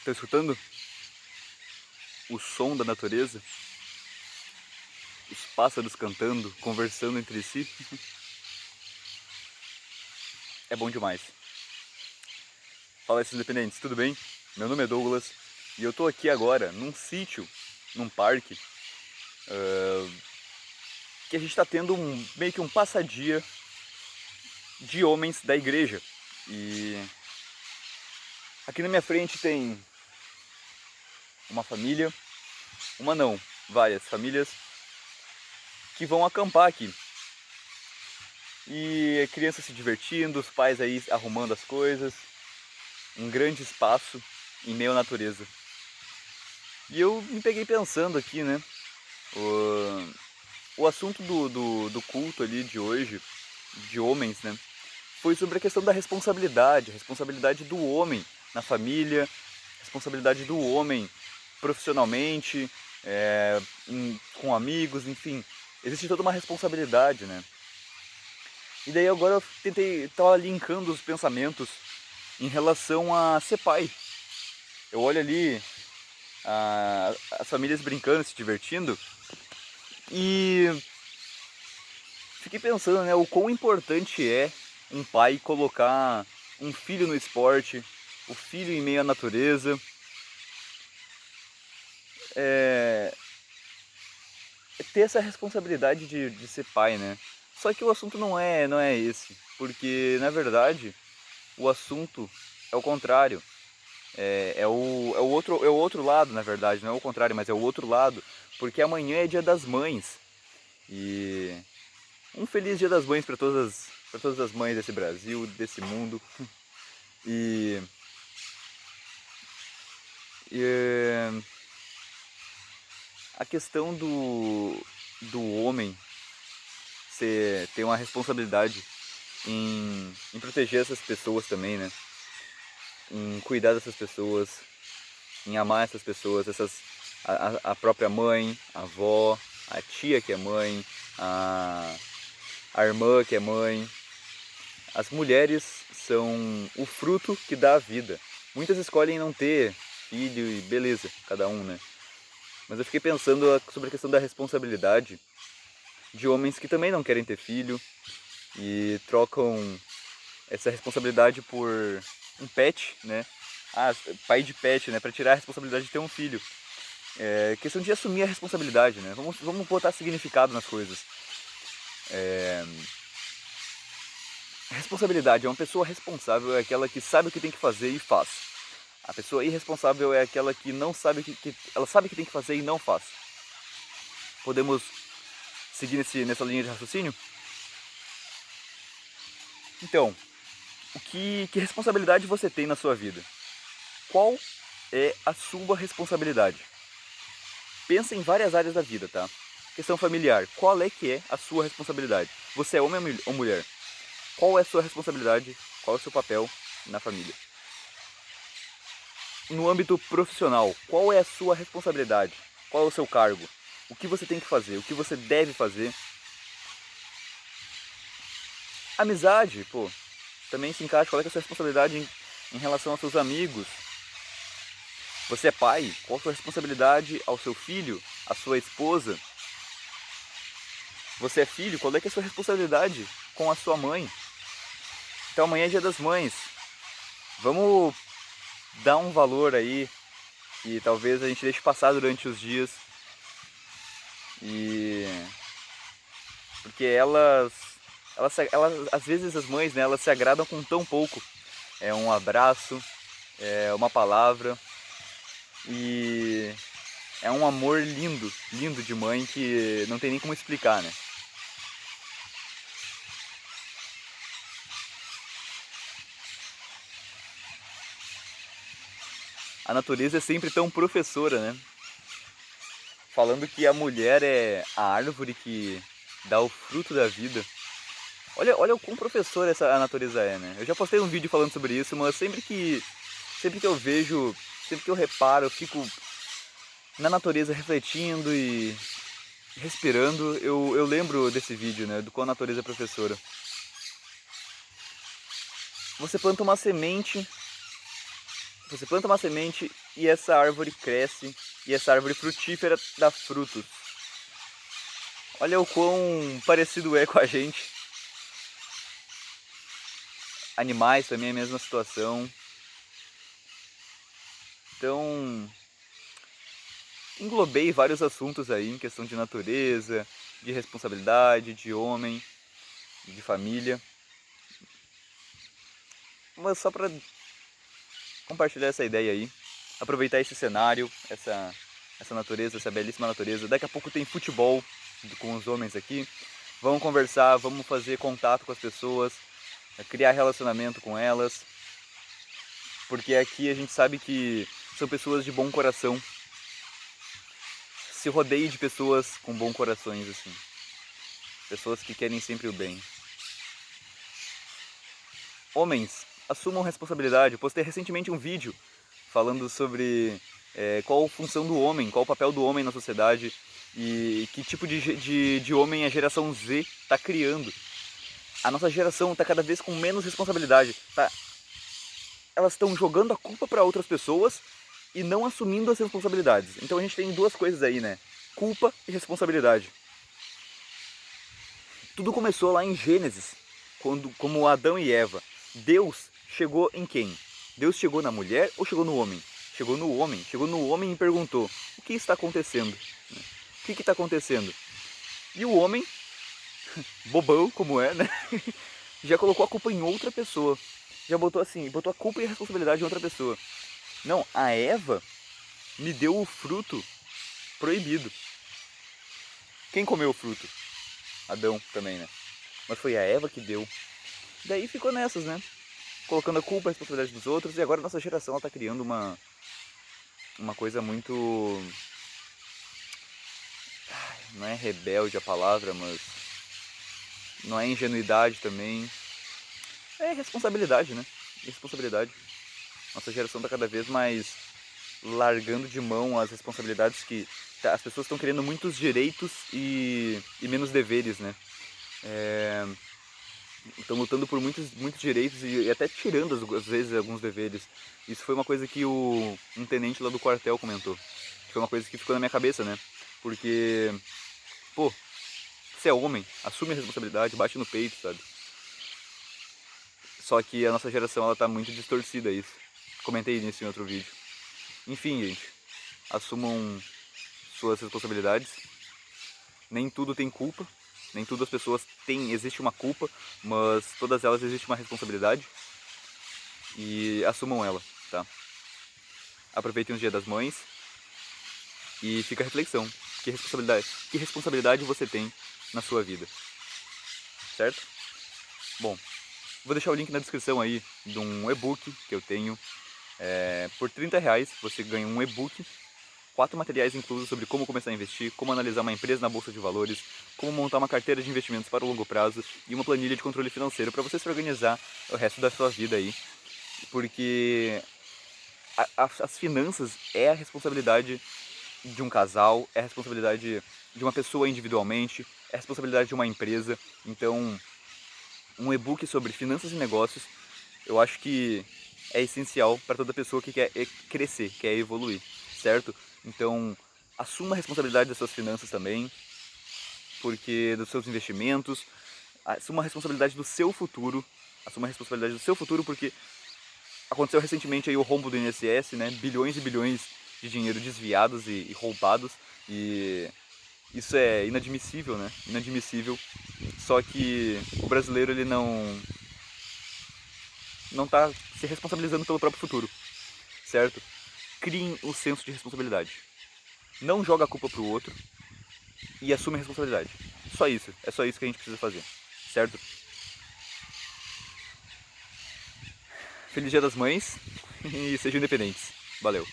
Estão escutando o som da natureza? Os pássaros cantando, conversando entre si? É bom demais. Fala, esses independentes, tudo bem? Meu nome é Douglas e eu tô aqui agora num sítio, num parque, que a gente tá tendo meio que um passadia de homens da igreja. E aqui na minha frente tem uma família, uma não, várias famílias que vão acampar aqui. E crianças se divertindo, os pais aí arrumando as coisas, um grande espaço em meio à natureza. E eu me peguei pensando aqui, né? O assunto do culto ali de hoje, de homens, né? Foi sobre a questão da responsabilidade, a responsabilidade do homem na família, responsabilidade do homem profissionalmente, com amigos, enfim. Existe toda uma responsabilidade, né? E daí agora eu tava linkando os pensamentos em relação a ser pai. Eu olho ali as famílias brincando, se divertindo, e fiquei pensando, né, o quão importante é um pai colocar um filho no esporte, o filho em meio à natureza. Ter essa responsabilidade de ser pai, né? Só que o assunto não é esse, porque na verdade o assunto é o contrário. É o outro lado, na verdade, não é o contrário, mas é o outro lado, porque amanhã é Dia das Mães. E um feliz Dia das Mães para todas as mães desse Brasil, desse mundo. E, e a questão do homem ter uma responsabilidade em proteger essas pessoas também, né? Em cuidar dessas pessoas, em amar essas pessoas, a própria mãe, a avó, a tia que é mãe, a irmã que é mãe. As mulheres são o fruto que dá a vida. Muitas escolhem não ter filho e beleza, cada um, né? Mas eu fiquei pensando sobre a questão da responsabilidade de homens que também não querem ter filho e trocam essa responsabilidade por um pet, né? Pai de pet, né? Para tirar a responsabilidade de ter um filho. É questão de assumir a responsabilidade, né? Vamos botar significado nas coisas. Responsabilidade é uma pessoa responsável, é aquela que sabe o que tem que fazer e faz. A pessoa irresponsável é aquela que não sabe ela sabe o que tem que fazer e não faz. Podemos seguir nessa linha de raciocínio? Então, que responsabilidade você tem na sua vida? Qual é a sua responsabilidade? Pensa em várias áreas da vida, tá? Questão familiar, qual é que é a sua responsabilidade? Você é homem ou mulher? Qual é a sua responsabilidade? Qual é o seu papel na família? No âmbito profissional, qual é a sua responsabilidade? Qual é o seu cargo? O que você tem que fazer? O que você deve fazer? Amizade, pô, também se encaixa. Qual é a sua responsabilidade em relação aos seus amigos? Você é pai? Qual a sua responsabilidade ao seu filho, à sua esposa? Você é filho? Qual é que é a sua responsabilidade com a sua mãe? Então amanhã é Dia das Mães. Vamos dar um valor aí que talvez a gente deixe passar durante os dias. E porque elas às vezes as mães, né, elas se agradam com tão pouco. É um abraço, é uma palavra e é um amor lindo, lindo de mãe que não tem nem como explicar, né? A natureza é sempre tão professora, né? Falando que a mulher é a árvore que dá o fruto da vida. Olha o quão professora a natureza é, né? Eu já postei um vídeo falando sobre isso, mas sempre que eu vejo, sempre que eu reparo, eu fico na natureza refletindo e respirando, eu lembro desse vídeo, né? Do quão a natureza é professora. Você planta uma semente Você planta uma semente e essa árvore cresce, e essa árvore frutífera dá frutos. Olha o quão parecido é com a gente. Animais também é a mesma situação. Então, englobei vários assuntos aí em questão de natureza, de responsabilidade, de homem, de família. Mas só para compartilhar essa ideia aí, aproveitar esse cenário, essa natureza, essa belíssima natureza. Daqui a pouco tem futebol com os homens aqui. Vamos conversar, vamos fazer contato com as pessoas, criar relacionamento com elas, porque aqui a gente sabe que são pessoas de bom coração. Se rodeie de pessoas com bons corações, assim. Pessoas que querem sempre o bem. Homens, assumam responsabilidade. Eu postei recentemente um vídeo falando sobre qual a função do homem, qual o papel do homem na sociedade e que tipo de homem a geração Z está criando. A nossa geração está cada vez com menos responsabilidade. Elas estão jogando a culpa para outras pessoas e não assumindo as responsabilidades. Então a gente tem duas coisas aí, né? Culpa e responsabilidade. Tudo começou lá em Gênesis, como Adão e Eva. Deus chegou em quem? Deus chegou na mulher ou chegou no homem? Chegou no homem. Chegou no homem e perguntou: o que está acontecendo? O que está acontecendo? E o homem, bobão como é, né? Já colocou a culpa em outra pessoa. Já botou a culpa e a responsabilidade em outra pessoa. Não, a Eva me deu o fruto proibido. Quem comeu o fruto? Adão também, né? Mas foi a Eva que deu. Daí ficou nessas, né? Colocando a culpa e a responsabilidade dos outros. E agora a nossa geração ela tá criando uma coisa muito... Não é rebelde a palavra, mas... Não é ingenuidade também. É responsabilidade, né? Responsabilidade. Nossa geração tá cada vez mais largando de mão as responsabilidades que... As pessoas estão querendo muitos direitos e menos deveres, né? Estão lutando por muitos direitos e até tirando às vezes alguns deveres. Isso foi uma coisa que um tenente lá do quartel comentou. Foi uma coisa que ficou na minha cabeça, né? Porque, pô, você é homem, assume a responsabilidade, bate no peito, sabe? Só que a nossa geração ela tá muito distorcida a isso. Comentei nisso em outro vídeo. Enfim, gente, assumam suas responsabilidades. Nem tudo tem culpa. Nem todas as pessoas existe uma culpa, mas todas elas existe uma responsabilidade e assumam ela, tá? Aproveitem o Dia das Mães e fica a reflexão, que responsabilidade você tem na sua vida, certo? Bom, vou deixar o link na descrição aí de um e-book que eu tenho, por R$30 você ganha um e-book, 4 materiais inclusos sobre como começar a investir, como analisar uma empresa na bolsa de valores, como montar uma carteira de investimentos para o longo prazo e uma planilha de controle financeiro para você se organizar o resto da sua vida aí. Porque as finanças é a responsabilidade de um casal, é a responsabilidade de uma pessoa individualmente, é a responsabilidade de uma empresa. Então, um e-book sobre finanças e negócios, eu acho que é essencial para toda pessoa que quer crescer, quer evoluir, certo? Então, assuma a responsabilidade das suas finanças também, porque dos seus investimentos, assuma a responsabilidade do seu futuro, porque aconteceu recentemente aí o rombo do INSS, né? Bilhões e bilhões de dinheiro desviados e roubados, e isso é inadmissível, né? Inadmissível. Só que o brasileiro ele não tá se responsabilizando pelo próprio futuro, certo? Criem o senso de responsabilidade. Não joga a culpa pro outro e assume a responsabilidade. Só isso. É só isso que a gente precisa fazer, certo? Feliz Dia das Mães e sejam independentes. Valeu!